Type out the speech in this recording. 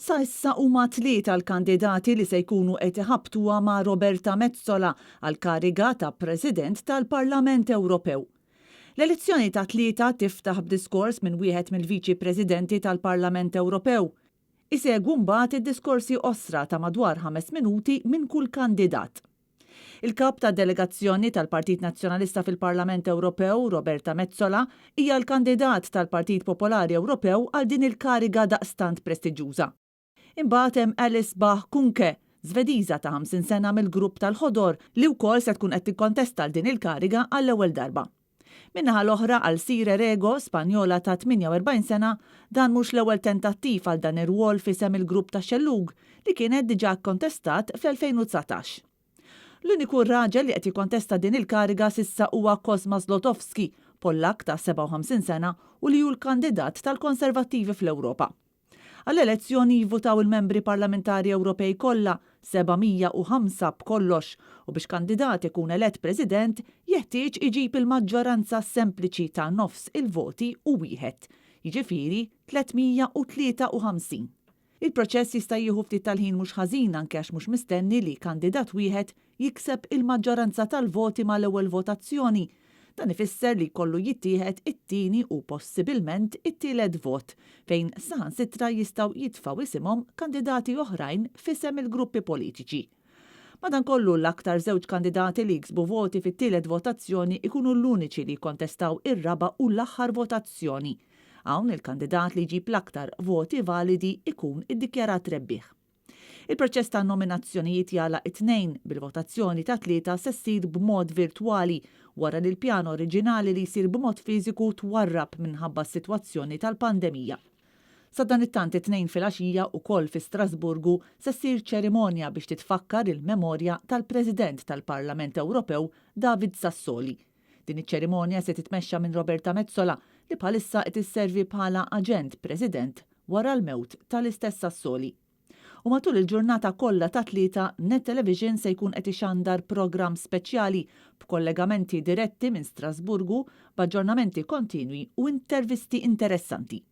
Sa issa huma tlieta l-kandidati li se jkunu qed iħabbtuha ma' Roberta Metsola għall-kariga ta' President tal-Parlament Ewropew. L-elezzjoni ta' tlieta tiftaħ b'diskors minn wieħed mill-Viċi Presidenti tal-Parlament Ewropew. Isegwu mbagħad id-diskorsi osra ta' madwar 5 minuti minn kull kandidat. Il-kap ta' delegazzjoni tal-Partit Nazzjonalista fil-Parlament Ewropew, Roberta Metsola, hija l-kandidat tal-Partit Popolari Ewropew għal din il-kariga daqstant prestiġjuża. Imbagħad hemm l-kandidati, Żvediża ta' 50 sena mill-grupp tal-ħodor li wkoll se tkun qed tikkontesta għal din il-kariga għall-ewwel darba. Min-naħa l-oħra għal Sire Rego, Spanjola ta' 48 sena, dan mhux l-ewwel tentattiv għal dan ir-rwol fisem il-grupp ta' Xellug li kienet diġà kkontestat fl-2019. L-uniku raġel li qed jikkontesta din il-kariga s'issa huwa Kosma Zlotowski, Pollak ta' 57 sena u li hu l-kandidat tal-Konservattivi fl-Ewropa. Għall-elezzjoni jivvutaw il-membri parlamentari Ewropej kollha 705 b'kollox u biex kandidat ikun elett President jeħtieġ iġib il-maġġoranza sempliċi ta' nofs il-voti u wieħed, jiġifieri 353. Il-proċess jista' jieħu ftit tal-ħin mhux ħażin anke għax mhux mistenni li kandidat wieħed jikseb il-maġġoranza tal-voti mal-ewwel votazzjoni. Dan ifisser li kollu jittieħed it-tieni u possibilment it-tielet vot fejn saħansitra jistgħu jitfgħu isimhom kandidati oħrajn f'isem il-gruppi politiċi. Madankollu l-aktar żewġ kandidati li jiksbu voti fit-tielet votazzjoni ikunu l-uniċi li jkontestaw ir-raba' u l-aħħar votazzjoni. Hawn il-kandidat li jġib l-aktar voti validi ikun iddikjarat rebbieħ. Il-proċess ta' nominazzjonijiet jagħlaq it-tnejn bil-votazzjoni ta' tlieta se ssir b'mod virtwali wara li l-pjan oriġinali li jsir b'mod fiżiku twarrab minħabba s-sitwazzjoni tal-pandemija. Sa dan it-tant it-tnejn filgħaxija wkoll fi Strasburgu se ssir ċerimonja biex titfakkar il-memorja tal-President tal-Parlament Ewropew David Sassoli. Din iċ-ċerimonja se titmexxa minn Roberta Metsola li bħalissa qed isservi bħala aġent President wara l-mewt tal-istess Sassoli. U matul il-ġurnata kollha ta' tlieta, Net Television se jkun qed ixandar programm speċjali b'kollegamenti diretti minn Strasburgu b'aġġornamenti kontinwi u intervisti interessanti.